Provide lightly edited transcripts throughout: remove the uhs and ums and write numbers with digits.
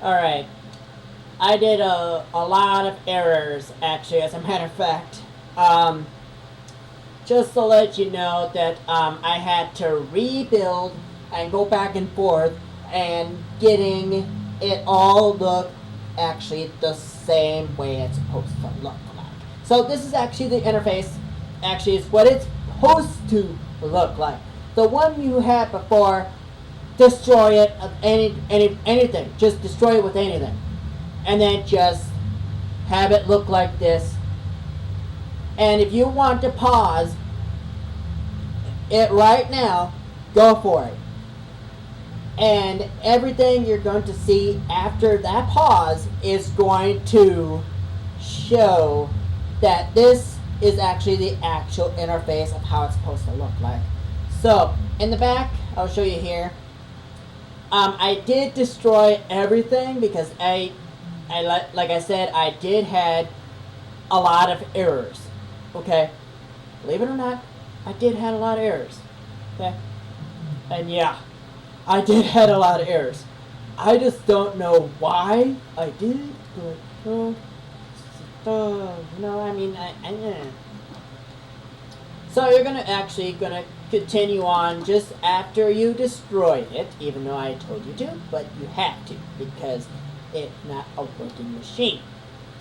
Alright. I did a lot of errors, actually, as a matter of fact. Just to let you know that I had to rebuild and go back and forth and getting it all look actually the same way it's supposed to look like. So this is actually the interface. Actually, it's what it's supposed to look like. The one you had before, destroy it of anything. Just destroy it with anything, and then just have it look like this. And if you want to pause it right now, go for it. And everything you're going to see after that pause is going to show that this is actually the actual interface of how it's supposed to look like. So, in the back, I'll show you here. I did destroy everything because like I said, I did had a lot of errors. Okay, believe it or not, I did had a lot of errors. Okay, and yeah, I did had a lot of errors. I just don't know why I did, but I mean, So you're gonna continue on just after you destroy it, even though I told you to, but you have to because it's not a working machine.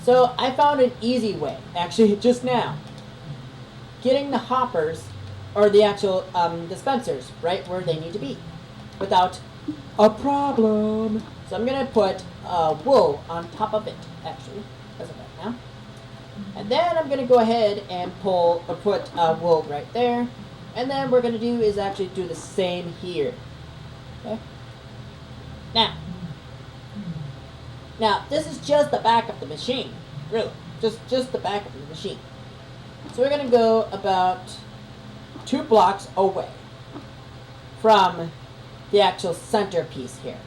So I found an easy way, actually just now, getting the hoppers or the actual dispensers right where they need to be without a problem. So I'm gonna put wool on top of it, actually, as of right now. And then I'm going to go ahead and put wool right there. And then what we're going to do is actually do the same here. Okay. Now this is just the back of the machine, really, just the back of the machine. So we're going to go about 2 blocks away from the actual centerpiece here,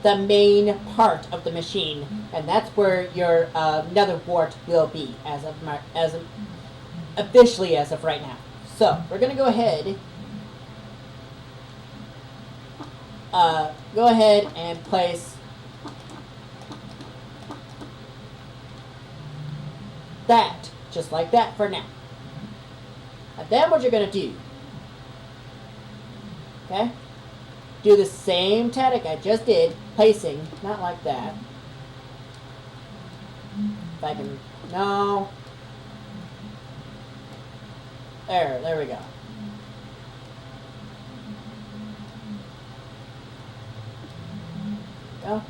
the main part of the machine, and that's where your nether wart will be officially as of right now. So we're gonna go ahead and place that just like that for now. And then what you're gonna do, okay? Do the same tactic I just did, placing, not like that. If I can, no. There we go. Go.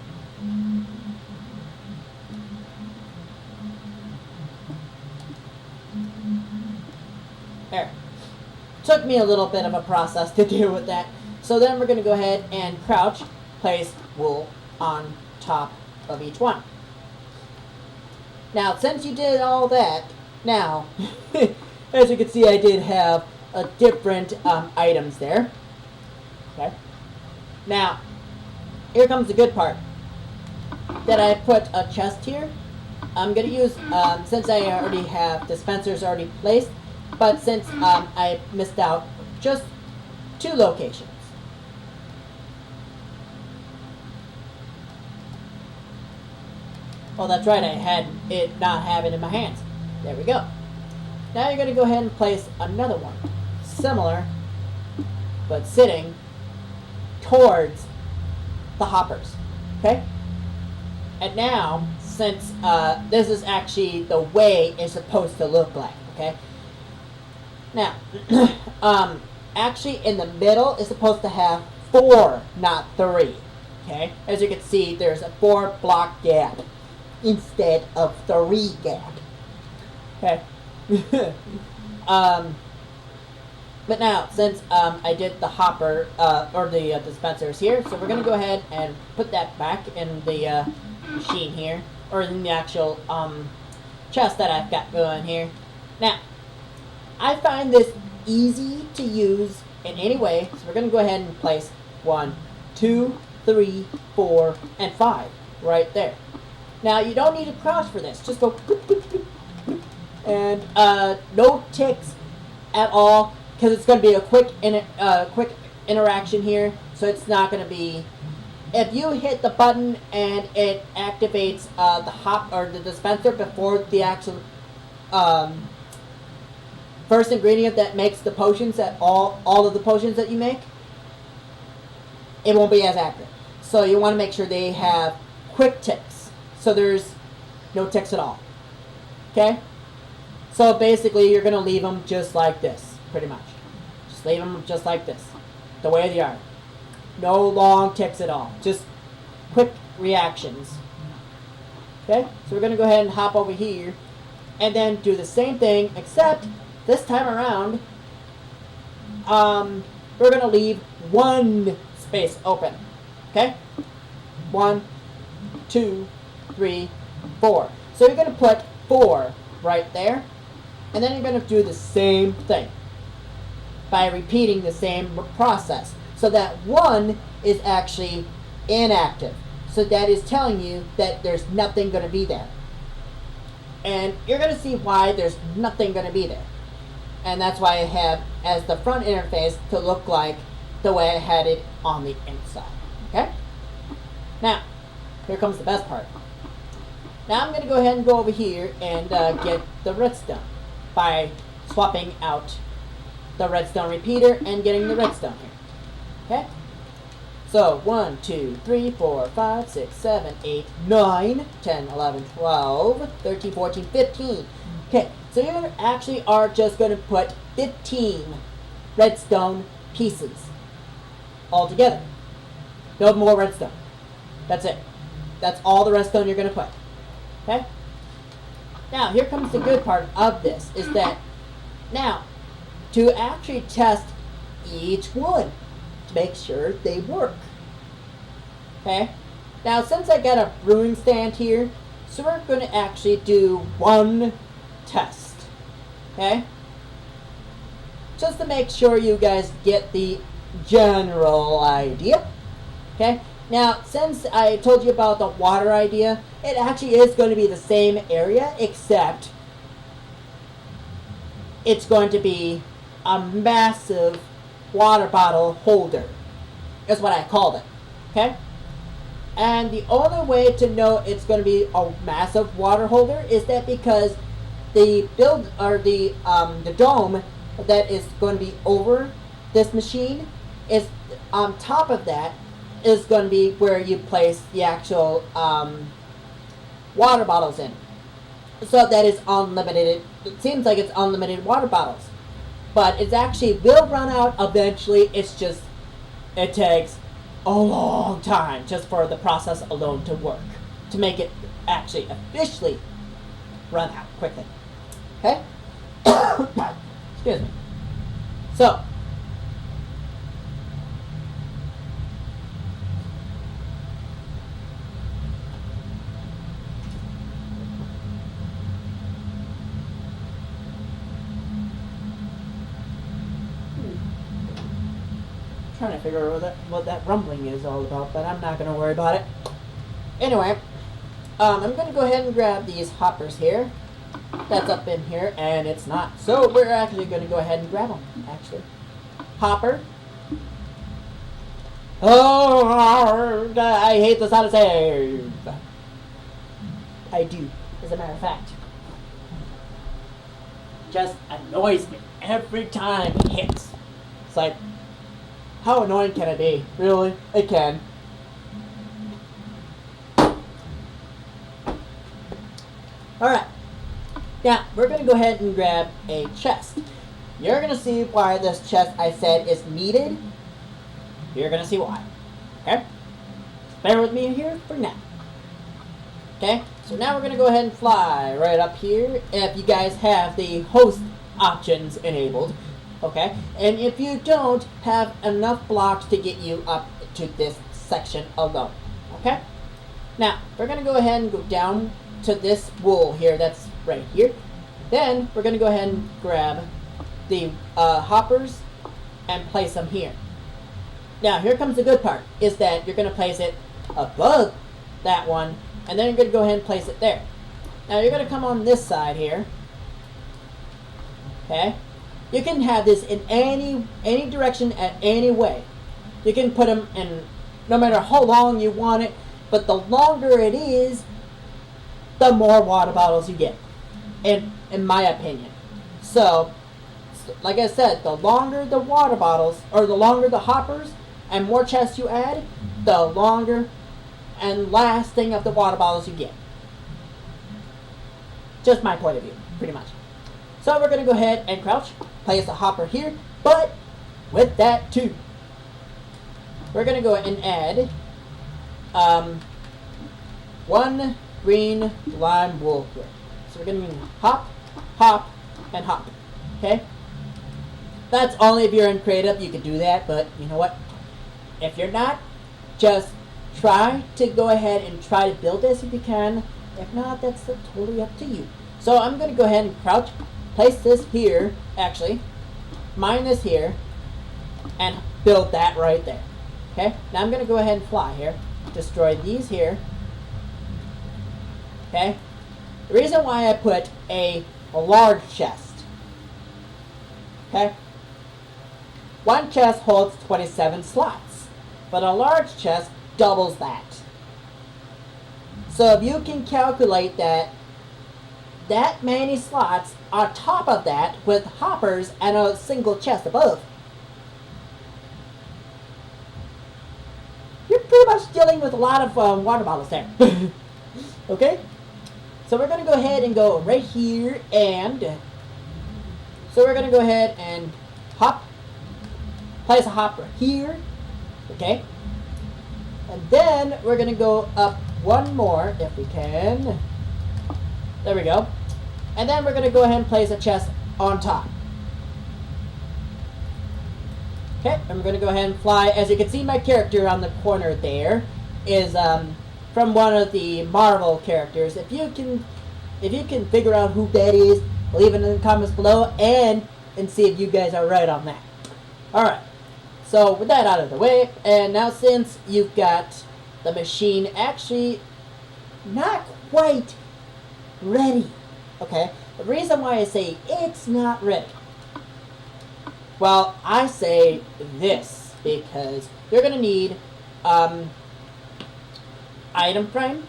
There. Took me a little bit of a process to deal with that. So then we're going to go ahead and crouch, place wool on top of each one. Now, since you did all that, now, as you can see, I did have different items there. Okay. Now, here comes the good part. That I put a chest here. I'm going to use, since I already have dispensers already placed, but since I missed out just 2 locations. Oh, that's right, I had it not have it in my hands. There we go. Now you're going to go ahead and place another one. Similar, but sitting towards the hoppers. Okay? And now, since this is actually the way it's supposed to look like, okay? Now, actually in the middle is supposed to have 4, not 3. Okay? As you can see, there's a 4 block gap instead of 3 gap. Okay. But now, since I did the hopper, or the dispensers here, so we're going to go ahead and put that back in the machine here, or in the actual chest that I've got going here. Now, I find this easy to use in any way, so we're going to go ahead and place 1, 2, 3, 4, and 5 right there. Now, you don't need to crouch for this. Just go boop, boop, boop, boop. And no ticks at all, because it's going to be a quick interaction here, so it's not going to be if you hit the button and it activates the hop or the dispenser before the actual first ingredient that makes the potions, that all of the potions that you make, it won't be as accurate. So you want to make sure they have quick ticks. So there's no ticks at all. Okay? So basically you're going to leave them just like this, pretty much. Just leave them just like this, the way they are. No long ticks at all. Just quick reactions. Okay? So we're going to go ahead and hop over here and then do the same thing, except this time around, we're going to leave one space open. Okay? 1, 2, 3, 4. So you're going to put 4 right there, and then you're going to do the same thing by repeating the same process. So that 1 is actually inactive. So that is telling you that there's nothing going to be there. And you're going to see why there's nothing going to be there. And that's why I have as the front interface to look like the way I had it on the inside. Okay? Now, here comes the best part. Now I'm going to go ahead and go over here and get the redstone by swapping out the redstone repeater and getting the redstone here. Okay? So 1, 2, 3, 4, 5, 6, 7, 8, 9, 10, 11, 12, 13, 14, 15. Okay, so you actually are just going to put 15 redstone pieces all together. No more redstone. That's it. That's all the redstone you're going to put. Okay? Now, here comes the good part of this, is that now, to actually test each one, to make sure they work. Okay? Now, since I got a brewing stand here, so we're going to actually do one test. Okay? Just to make sure you guys get the general idea. Okay? Now, since I told you about the water idea, it actually is going to be the same area, except it's going to be a massive water bottle holder. That's what I called it. Okay? And the only way to know it's going to be a massive water holder is that because the build or the dome that is going to be over this machine is on top of that is going to be where you place the actual water bottles in. So that is unlimited. It seems like it's unlimited water bottles, but it actually will run out eventually. It's just, it takes a long time just for the process alone to work, to make it actually officially run out quickly. Okay? Excuse me. So, trying to figure out what that rumbling is all about, but I'm not going to worry about it. Anyway, I'm going to go ahead and grab these hoppers here. That's up in here, and it's not. So we're actually going to go ahead and grab them, actually. Hopper. Oh, I hate this autosave. I do, as a matter of fact. Just annoys me every time it hits. It's like, how annoying can it be? Really? It can. Alright. Now, we're going to go ahead and grab a chest. You're going to see why this chest I said is needed. You're going to see why. Okay? Bear with me here for now. Okay? So now we're going to go ahead and fly right up here if you guys have the host options enabled. Okay? And if you don't have enough blocks to get you up to this section alone. Okay? Now, we're going to go ahead and go down to this wool here that's right here. Then, we're going to go ahead and grab the hoppers and place them here. Now, here comes the good part, is that you're going to place it above that one, and then you're going to go ahead and place it there. Now, you're going to come on this side here. Okay? You can have this in any direction, at any way. You can put them in no matter how long you want it. But the longer it is, the more water bottles you get, in my opinion. So, like I said, the longer the water bottles, or the longer the hoppers, and more chests you add, the longer and lasting of the water bottles you get. Just my point of view, pretty much. So we're going to go ahead and crouch, place a hopper here, but with that too, we're going to go ahead and add 1 green lime wool here. So we're going to hop, hop, and hop. Okay? That's only if you're in creative, you can do that, but you know what? If you're not, just try to go ahead and try to build this if you can. If not, that's totally up to you. So I'm going to go ahead and crouch, place this here, actually, mine this here, and build that right there. Okay? Now I'm going to go ahead and fly here, destroy these here. Okay? The reason why I put a large chest. Okay? One chest holds 27 slots, but a large chest doubles that. So if you can calculate that many slots on top of that with hoppers and a single chest above, you're pretty much dealing with a lot of water bottles there. Okay? So we're going to go ahead and go right here, and so we're going to go ahead and hop, place a hopper here, okay? And then we're going to go up one more if we can. There we go. And then we're going to go ahead and place a chest on top. Okay, and we're going to go ahead and fly. As you can see, my character on the corner there is from one of the Marvel characters. If you can figure out who that is, leave it in the comments below and see if you guys are right on that. Alright, so with that out of the way, and now since you've got the machine actually not quite ready, okay, the reason why I say it's not ready, well, I say this because you're going to need item frame,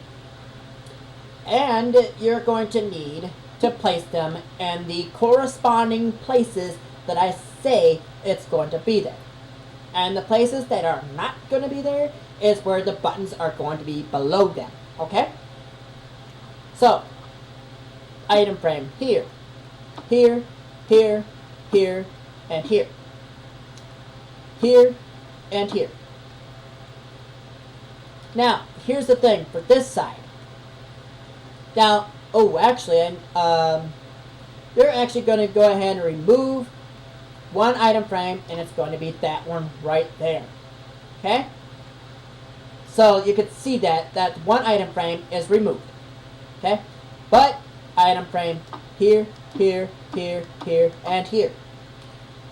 and you're going to need to place them in the corresponding places that I say it's going to be there. And the places that are not going to be there is where the buttons are going to be below them. Okay? So, item frame here, here, here, here, and here. Here, and here. Now, here's the thing for this side. Now, oh, actually, you're actually going to go ahead and remove one item frame, and it's going to be that one right there. Okay? So you can see that one item frame is removed. Okay? But item frame here, here, here, here, and here.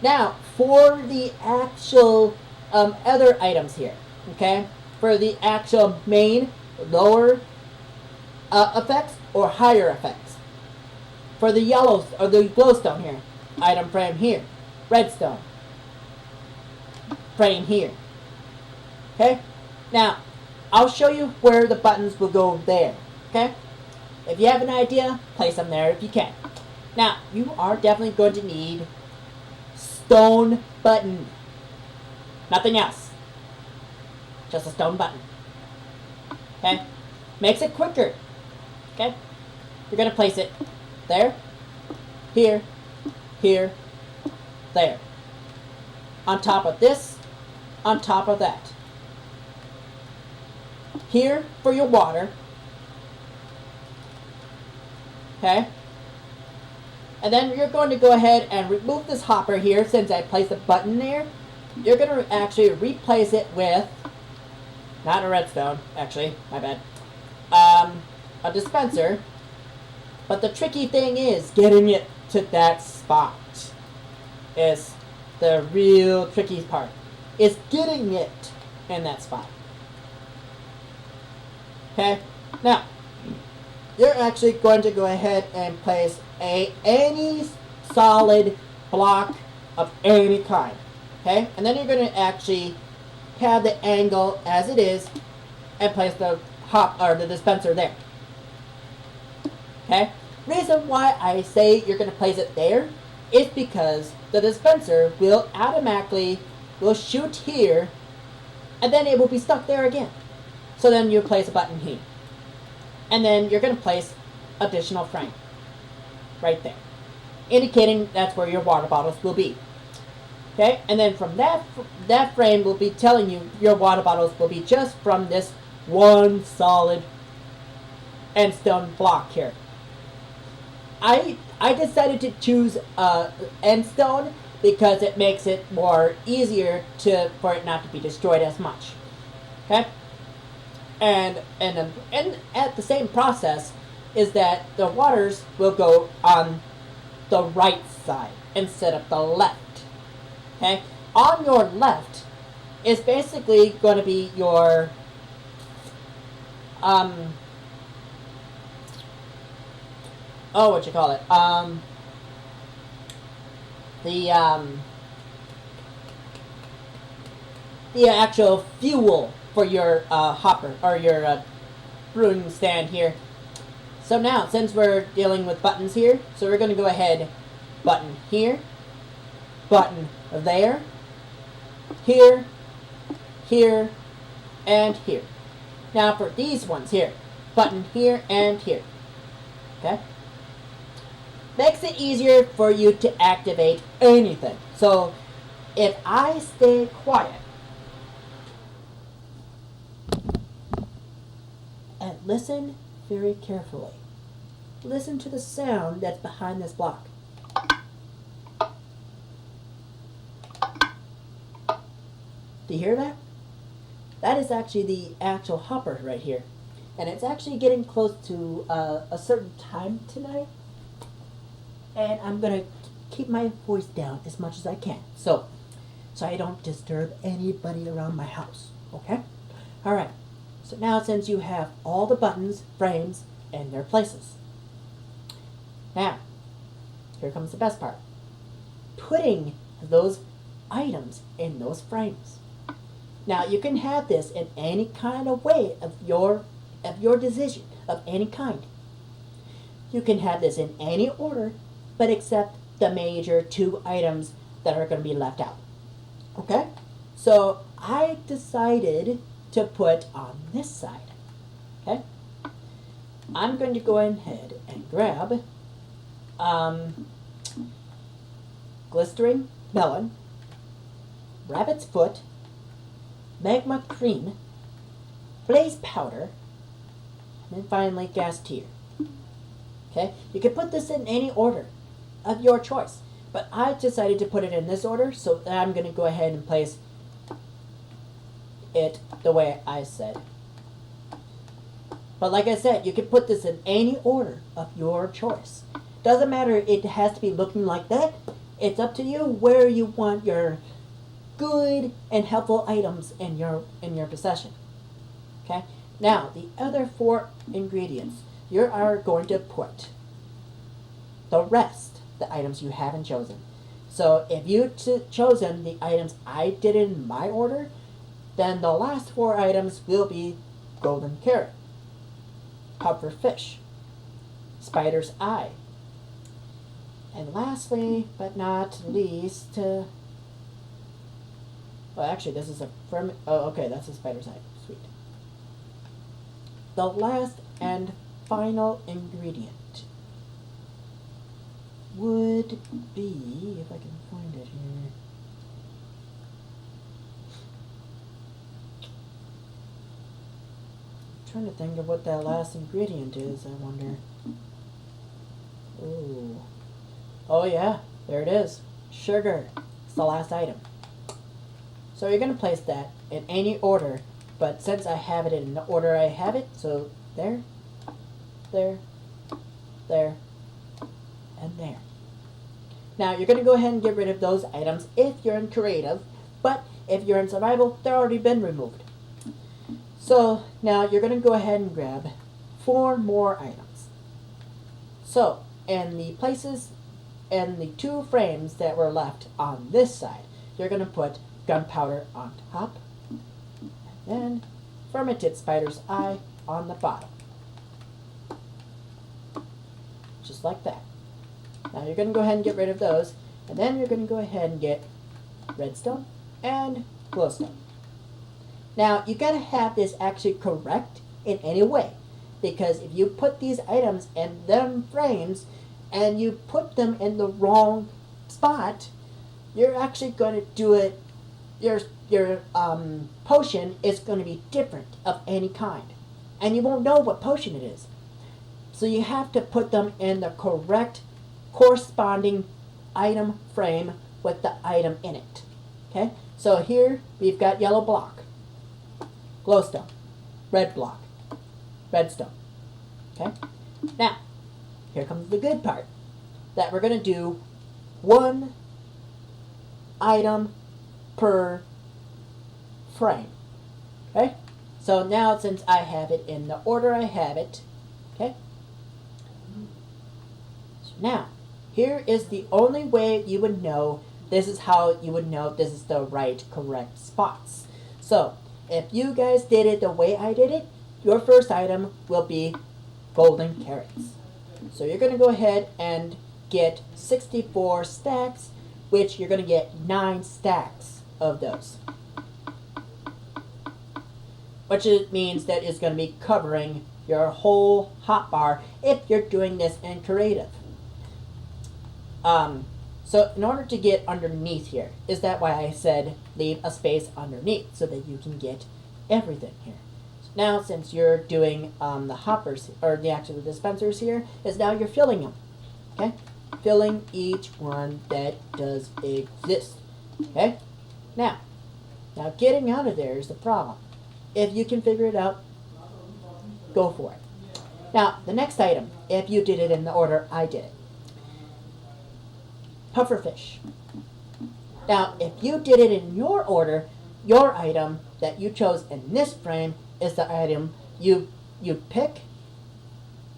Now, for the actual other items here, okay? For the actual main, lower effects or higher effects. For the yellows or the glowstone here, item frame here, redstone, frame here. Okay? Now, I'll show you where the buttons will go there. Okay? If you have an idea, place them there if you can. Now, you are definitely going to need stone button. Nothing else. Just a stone button. Okay? Makes it quicker. Okay? You're going to place it there, here, here, there. On top of this, on top of that. Here for your water. Okay? And then you're going to go ahead and remove this hopper here since I placed a button there. You're going to actually replace it with, not a redstone, actually, my bad, a dispenser. But the tricky thing is getting it to that spot is the real tricky part. Is getting it in that spot. Okay? Now, you're actually going to go ahead and place any solid block of any kind. Okay? And then you're going to actually have the angle as it is and place the the dispenser there. Okay? Reason why I say you're going to place it there is because the dispenser will automatically shoot here and then it will be stuck there again. So then you place a button here. And then you're going to place additional frame right there, indicating that's where your water bottles will be. Okay, and then from that frame will be telling you your water bottles will be just from this one solid end stone block here. I decided to choose end stone because it makes it more easier for it not to be destroyed as much. Okay, and at the same process is that the waters will go on the right side instead of the left. Okay, on your left is basically going to be your what you call it, the actual fuel for your hopper or your brewing stand here. So now, since we're dealing with buttons here, so we're going to go ahead, button here, button there, here, here, and here. Now for these ones here, button here and here. Okay? Makes it easier for you to activate anything. So if I stay quiet and listen very carefully, listen to the sound that's behind this block. Do you hear that? That is actually the actual hopper right here. And it's actually getting close to a certain time tonight. And I'm going to keep my voice down as much as I can. So I don't disturb anybody around my house. Okay? Alright. So now since you have all the buttons, frames, and their places. Now, here comes the best part. Putting those items in those frames. Now you can have this in any kind of way of your decision, of any kind. You can have this in any order, but except the major two items that are going to be left out. Okay? So I decided to put on this side. Okay? I'm going to go ahead and grab Glistering Melon, Rabbit's Foot, Magma Cream, Blaze Powder, and then finally Gas Tier. Okay? You can put this in any order of your choice, but I decided to put it in this order, so I'm going to go ahead and place it the way I said. But like I said, you can put this in any order of your choice. Doesn't matter, it has to be looking like that. It's up to you where you want your good and helpful items in your possession. Okay? Now, the other 4 ingredients, you are going to put the rest, the items you haven't chosen. So if you chosen the items I did in my order, then the last 4 items will be Golden Carrot, Pufferfish, Spider's Eye, and lastly, but not least, well, actually, this is a okay, that's a Spider's Eye. Sweet. The last and final ingredient would be, if I can find it here. I'm trying to think of what that last ingredient is, I wonder. Ooh. Oh yeah, there it is. Sugar. It's the last item. So you're going to place that in any order, but since I have it in the order I have it, so there, there, there, and there. Now you're going to go ahead and get rid of those items if you're in creative, but if you're in survival, they're already been removed. So now you're going to go ahead and grab 4 more items. So in the places and the 2 frames that were left on this side, you're going to put gunpowder on top, then fermented spider's eye on the bottom. Just like that. Now you're going to go ahead and get rid of those, and then you're going to go ahead and get redstone and glowstone. Now you got to have this actually correct in any way, because if you put these items in them frames and you put them in the wrong spot, you're actually going to do it. Your potion is going to be different of any kind, and you won't know what potion it is. So you have to put them in the correct corresponding item frame with the item in it. Okay, so here we've got yellow block, glowstone, red block, redstone. Okay, now here comes the good part, that we're going to do one item per frame. Okay, so now since I have it in the order I have it, okay, so now here is the only way you would know. This is how you would know this is the right correct spots. So if you guys did it the way I did it, your first item will be golden carrots. So you're going to go ahead and get 64 stacks, which you're going to get 9 stacks of those. Which means that it's going to be covering your whole hotbar if you're doing this in creative. So in order to get underneath here, is that why I said leave a space underneath so that you can get everything here. Now, since you're doing the hoppers, or the actual dispensers here, is now you're filling them. Okay? Filling each one that does exist. Okay? Now getting out of there is the problem. If you can figure it out, go for it. Now, the next item, if you did it in the order I did it. Pufferfish. Now, if you did it in your order, your item that you chose in this frame is the item you pick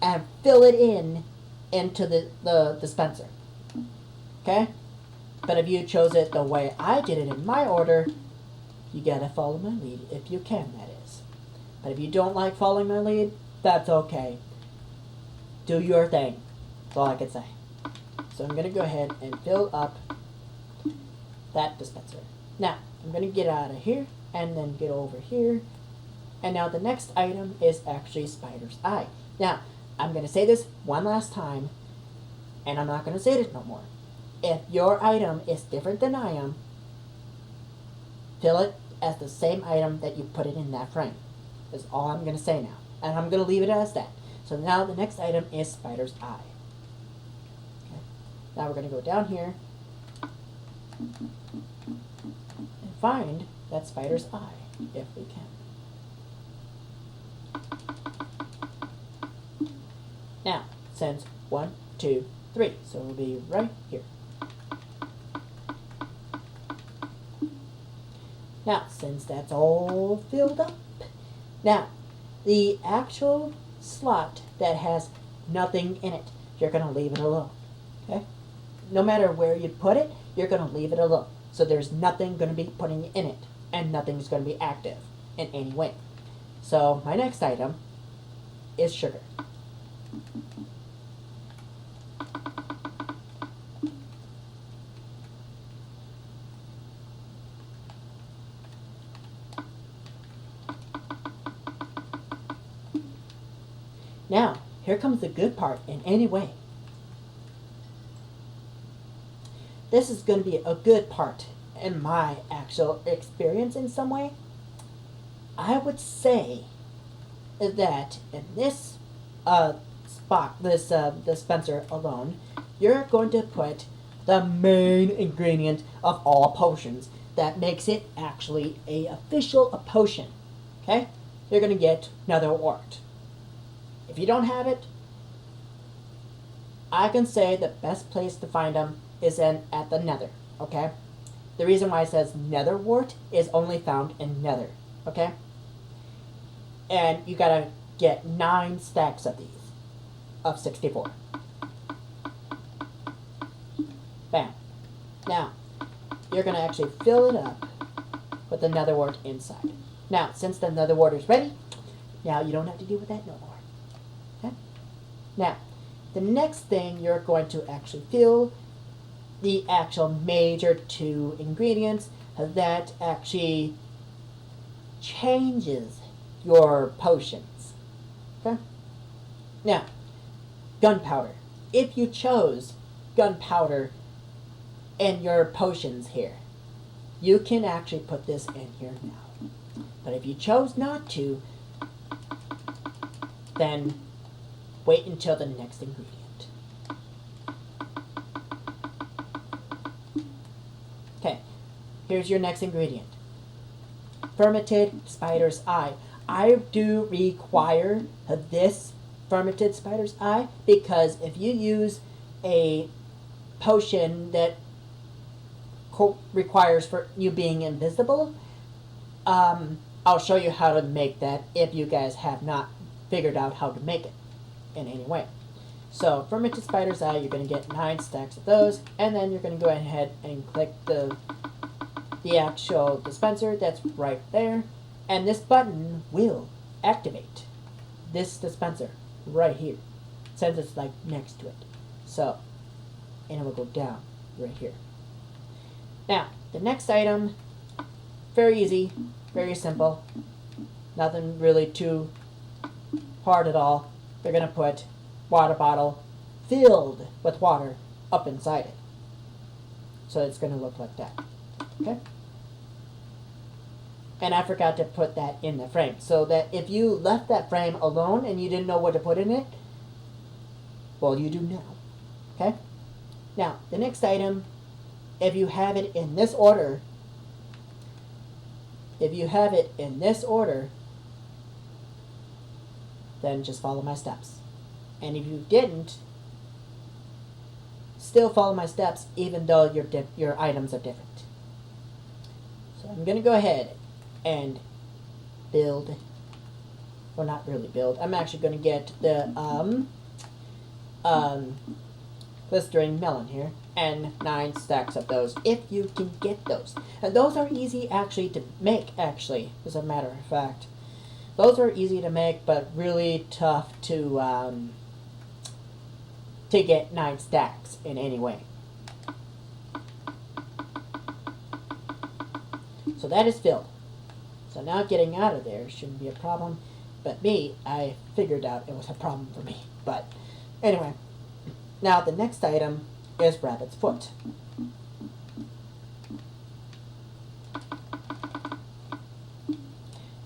and fill it into the dispenser. Okay? But if you chose it the way I did it in my order, you gotta follow my lead if you can, that is. But if you don't like following my lead, that's okay. Do your thing. That's all I can say. So I'm gonna go ahead and fill up that dispenser. Now, I'm gonna get out of here and then get over here. And now the next item is actually spider's eye. Now, I'm gonna say this one last time, and I'm not gonna say it no more. If your item is different than I am, fill it as the same item that you put it in that frame. That's all I'm going to say now. And I'm going to leave it as that. So now the next item is spider's eye. Okay. Now we're going to go down here and find that spider's eye, if we can. Now, since 1, 2, 3, so it'll be right here. Now, since that's all filled up, now, the actual slot that has nothing in it, you're going to leave it alone, okay? No matter where you put it, you're going to leave it alone. So there's nothing going to be putting in it, and nothing's going to be active in any way. So my next item is sugar. Now, here comes the good part in any way. This is going to be a good part in my actual experience in some way. I would say that in this dispenser alone, you're going to put the main ingredient of all potions that makes it actually a potion. Okay? You're going to get nether wart. If you don't have it, I can say the best place to find them is at the nether, okay? The reason why it says nether wart is only found in nether, okay? And you gotta get 9 stacks of these, of 64. Bam. Now, you're gonna actually fill it up with the nether wart inside. Now, since the nether wart is ready, now you don't have to deal with that no more. Okay? Now, the next thing you're going to actually fill the actual major 2 ingredients that actually changes your potions. Okay? Now, gunpowder. If you chose gunpowder in your potions here, you can actually put this in here now. But if you chose not to, then wait until the next ingredient. Okay, here's your next ingredient. Fermented spider's eye. I do require this fermented spider's eye because if you use a potion that requires for you being invisible, I'll show you how to make that if you guys have not figured out how to make it in any way. So fermented spider's eye, you're going to get 9 stacks of those, and then you're going to go ahead and click the actual dispenser that's right there, and this button will activate this dispenser right here, since it's like next to it. So, and it will go down right here. Now, the next item, very easy, very simple, nothing really too hard at all. They're going to put water bottle filled with water up inside it. So it's going to look like that. Okay? And I forgot to put that in the frame, so that if you left that frame alone and you didn't know what to put in it, well, you do now. Okay? Now, the next item, if you have it in this order, then just follow my steps. And if you didn't, still follow my steps even though your items are different. So I'm going to go ahead and build, well, not really build, I'm actually going to get the blistering melon here, and 9 stacks of those, if you can get those. And those are easy actually to make, actually, as a matter of fact. Those are easy to make, but really tough to get 9 stacks in any way. So that is filled. So now getting out of there shouldn't be a problem. But me, I figured out it was a problem for me. But anyway, now the next item is rabbit's foot.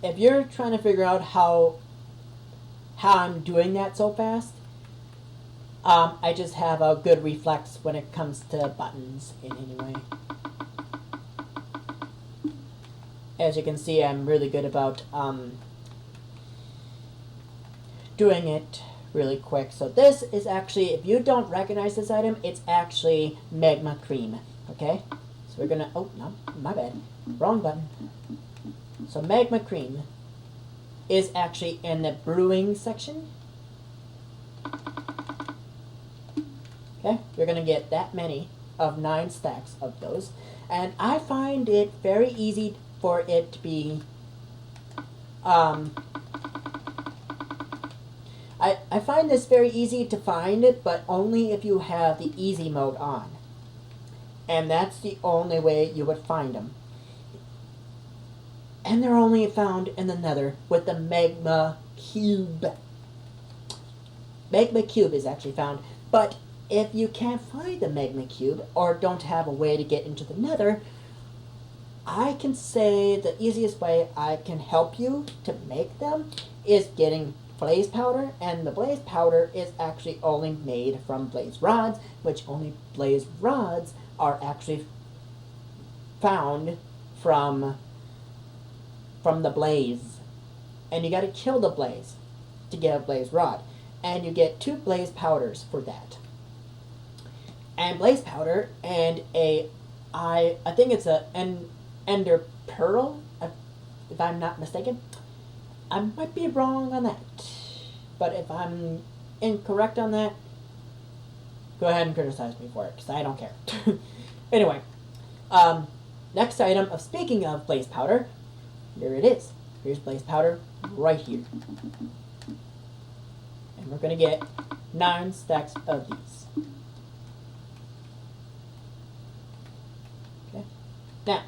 If you're trying to figure out how I'm doing that so fast, I just have a good reflex when it comes to buttons in any way. As you can see, I'm really good about doing it really quick. So this is actually, if you don't recognize this item, it's actually magma cream. Okay? So we're gonna, oh no, my bad, wrong button. So magma cream is actually in the brewing section. Okay, you're gonna get that many of 9 stacks of those, and I find it very easy for it to be I find this very easy to find it, but only if you have the easy mode on. And that's the only way you would find them. And they're only found in the nether with the magma cube. Magma cube is actually found, but if you can't find the magma cube or don't have a way to get into the nether, I can say the easiest way I can help you to make them is getting blaze powder, and the blaze powder is actually only made from blaze rods, which only blaze rods are actually found from the blaze. And you gotta kill the blaze to get a blaze rod. And you get 2 blaze powders for that. And blaze powder and I think it's a ender pearl, if I'm not mistaken. I might be wrong on that, but if I'm incorrect on that, go ahead and criticize me for it, because I don't care. Anyway, next item, speaking of blaze powder, here it is. Here's blaze powder right here. And we're going to get 9 stacks of these. Okay. Now,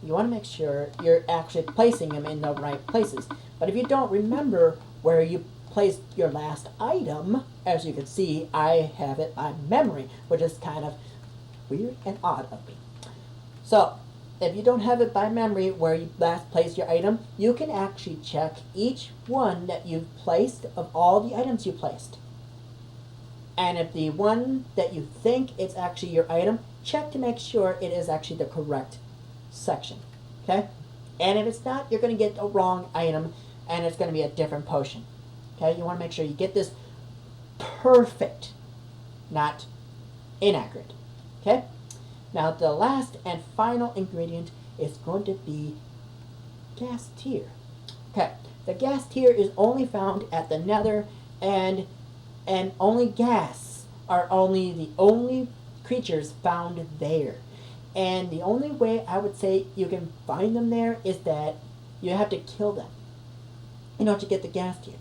you want to make sure you're actually placing them in the right places. But if you don't remember where you placed your last item, as you can see, I have it by memory, which is kind of weird and odd of me. So, if you don't have it by memory where you last placed your item, you can actually check each one that you've placed of all the items you placed. And if the one that you think is actually your item, check to make sure it is actually the correct section. Okay? And if it's not, you're going to get the wrong item and it's going to be a different potion. Okay? You want to make sure you get this perfect, not inaccurate. Okay? Now the last and final ingredient is going to be gas tier. Okay, the gas tier is only found at the nether, and only gas are only the only creatures found there. And the only way I would say you can find them there is that you have to kill them in order to get the gas tier.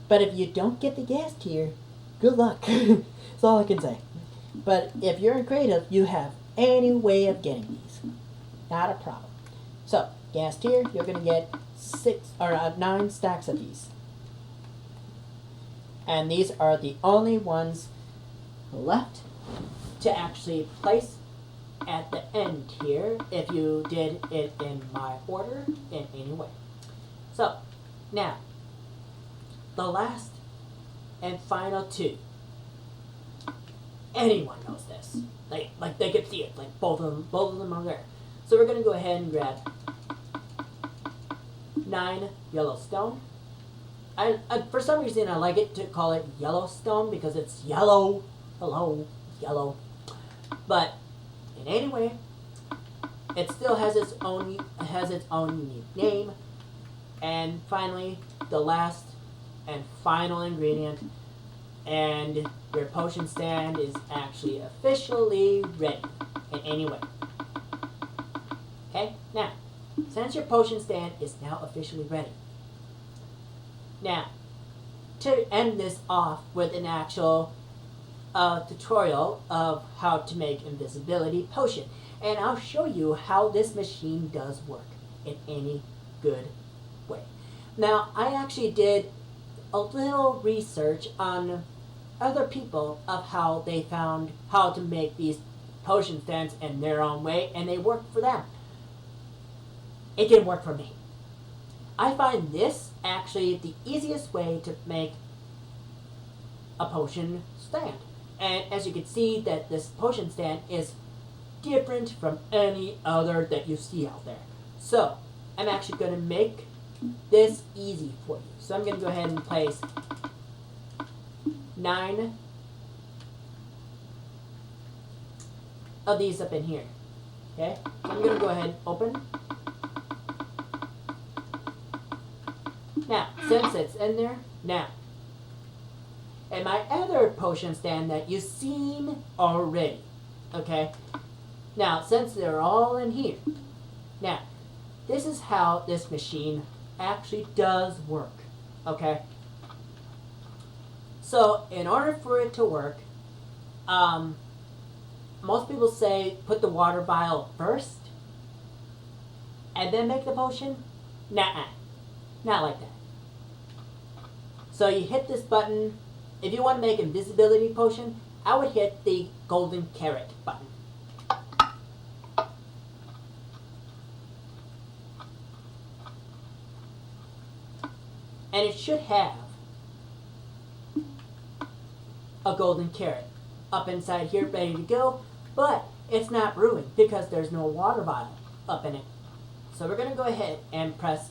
But if you don't get the gas tier, good luck. That's all I can say. But if you're in creative, you have any way of getting these. Not a problem. So, gas tier, you're going to get 9 stacks of these. And these are the only ones left to actually place at the end here if you did it in my order in any way. So, now, the last and final 2. Anyone knows this. Like they could see it. Like both of them are there. So we're gonna go ahead and grab 9 yellow stone. I for some reason I like it to call it Yellowstone because it's yellow. Hello, yellow. But in any way, it still has its own unique name. And finally, the last and final ingredient, and your potion stand is actually officially ready in any way. Okay, now, since your potion stand is now officially ready, now, to end this off with an actual tutorial of how to make invisibility potion, and I'll show you how this machine does work in any good way. Now, I actually did a little research on other people of how they found how to make these potion stands in their own way, and they worked for them. It didn't work for me. I find this actually the easiest way to make a potion stand. And as you can see that this potion stand is different from any other that you see out there. So, I'm actually going to make this easy for you. So I'm going to go ahead and place 9 of these up in here. Okay? So I'm going to go ahead and open. Now, since it's in there, now, and my other potion stand that you've seen already, okay? Now, since they're all in here, now, this is how this machine actually does work, okay? So, in order for it to work, most people say put the water vial first, and then make the potion. Nah, not like that. So you hit this button. If you want to make invisibility potion, I would hit the golden carrot button. And it should have a golden carrot up inside here ready to go, but it's not brewing because there's no water vial up in it. So we're going to go ahead and press,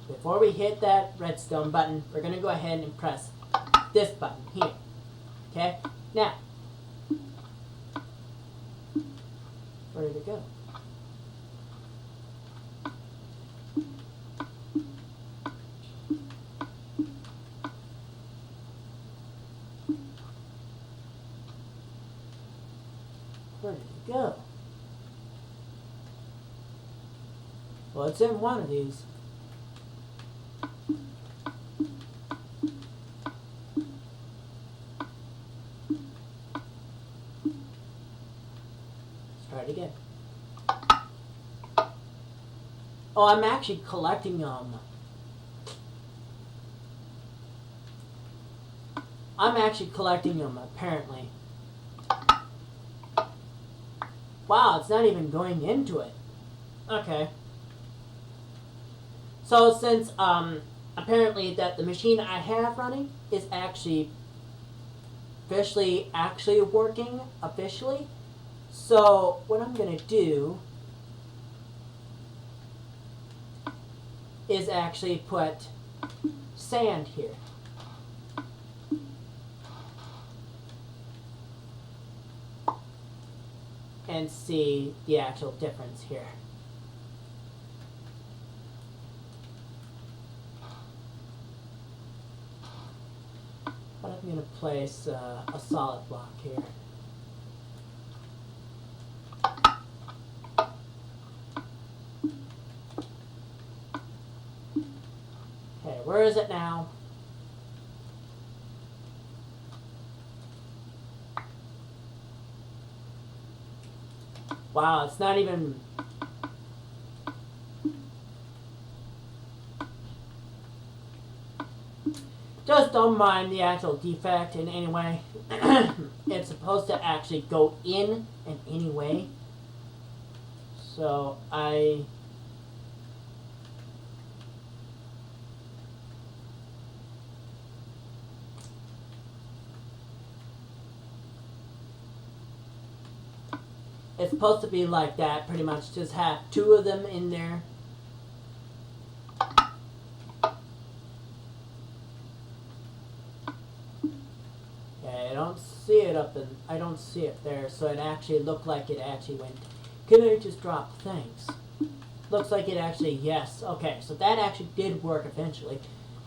before we hit that redstone button, we're going to go ahead and press this button here. Okay? Now, where did it go? Where did it go? Well, it's in one of these. Let's try it again. Oh, I'm actually collecting them. I'm actually collecting them, apparently. Wow, it's not even going into it. Okay. So since apparently that the machine I have running is actually actually working officially. So what I'm gonna do is actually put sand here. And see the actual difference here. But I'm going to place a solid block here. Okay, where is it now? Wow, it's not even... Just don't mind the actual defect in any way. It's supposed to actually go in any way. So it's supposed to be like that, pretty much. Just have two of them in there. Okay, I don't see it I don't see it there, so it actually looked like it actually went. Can I just drop things? Looks like it actually, yes. Okay, so that actually did work eventually.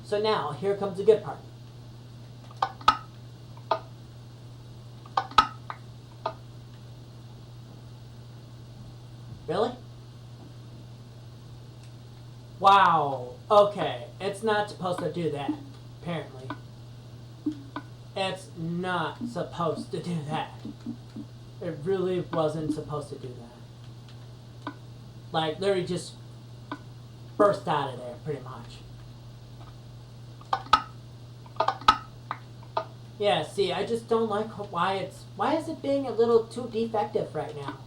So now, here comes the good part. Really? Wow. Okay. It's not supposed to do that, apparently. It's not supposed to do that. It really wasn't supposed to do that. Like, literally just burst out of there, pretty much. Yeah, see, I just don't like why is it being a little too defective right now?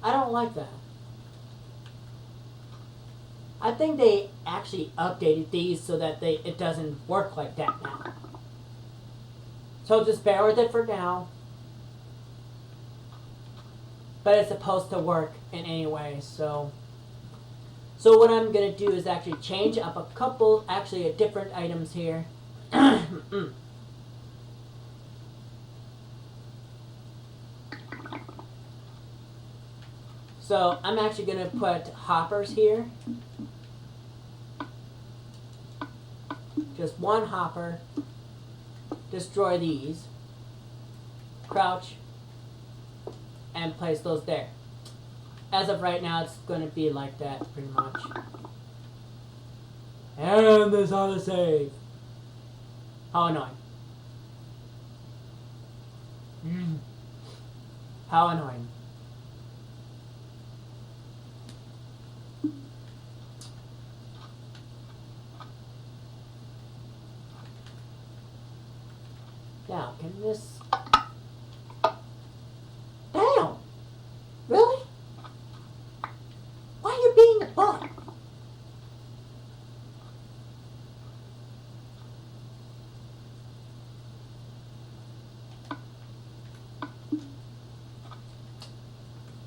I don't like that. I think they actually updated these so that it doesn't work like that now. So just bear with it for now. But it's supposed to work in any way, so what I'm going to do is actually change up a couple, actually different items here. So I'm actually going to put hoppers here. Just one hopper. Destroy these. Crouch. And place those there. As of right now, it's going to be like that, pretty much. And there's autosave. How annoying. How annoying. Now, can this... Damn! Really? Why are you being a butt?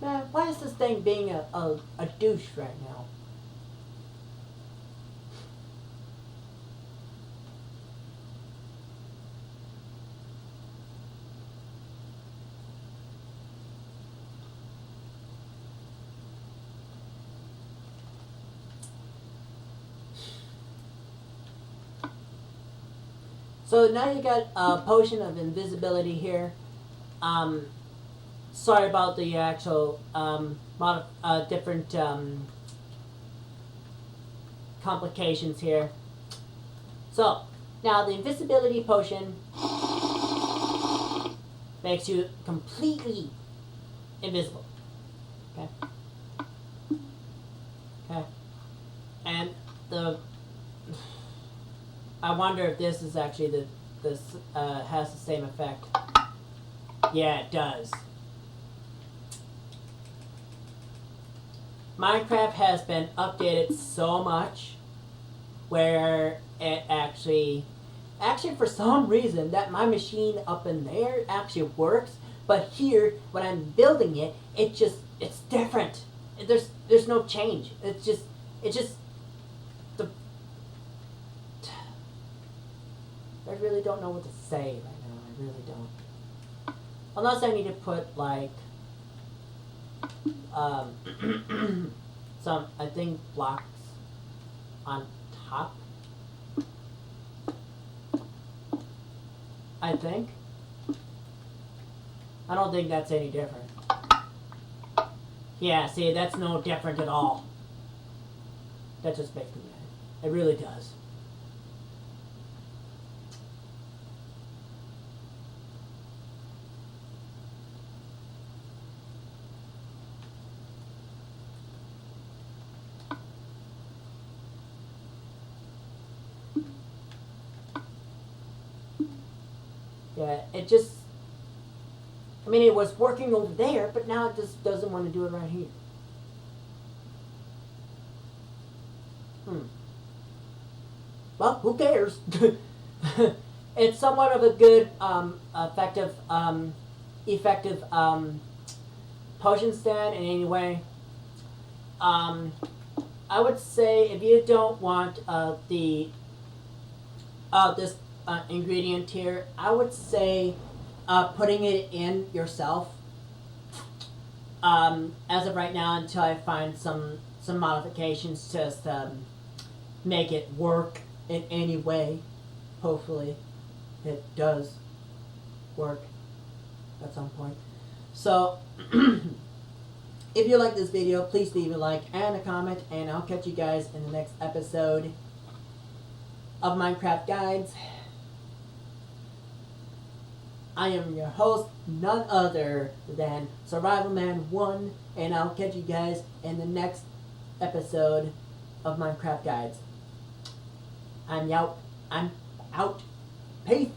Man, why is this thing being a douche right now? So now you got a potion of invisibility here. Sorry about the actual different complications here. So, now the invisibility potion makes you completely invisible. Okay? Okay? And I wonder if this is actually has the same effect. Yeah, it does. Minecraft has been updated so much where it actually for some reason that my machine up in there actually works, but here when I'm building it, it's different. There's no change. It's just the I really don't know what to say right now. I really don't. Unless I need to put like some I think blocks on top. I think. I don't think that's any different. Yeah, see, that's no different at all. That just makes me mad. It really does. Yeah, it just, I mean, it was working over there, but now it just doesn't want to do it right here. Well, who cares? It's somewhat of a good, effective potion stand in any way. I would say if you don't want this ingredient here, I would say putting it in yourself. As of right now, until I find some modifications, just make it work in any way. Hopefully, it does work at some point. So, if you like this video, please leave a like and a comment, and I'll catch you guys in the next episode of Minecraft Guides. I am your host, none other than Survivalman1, and I'll catch you guys in the next episode of Minecraft Guides. I'm out. Peace.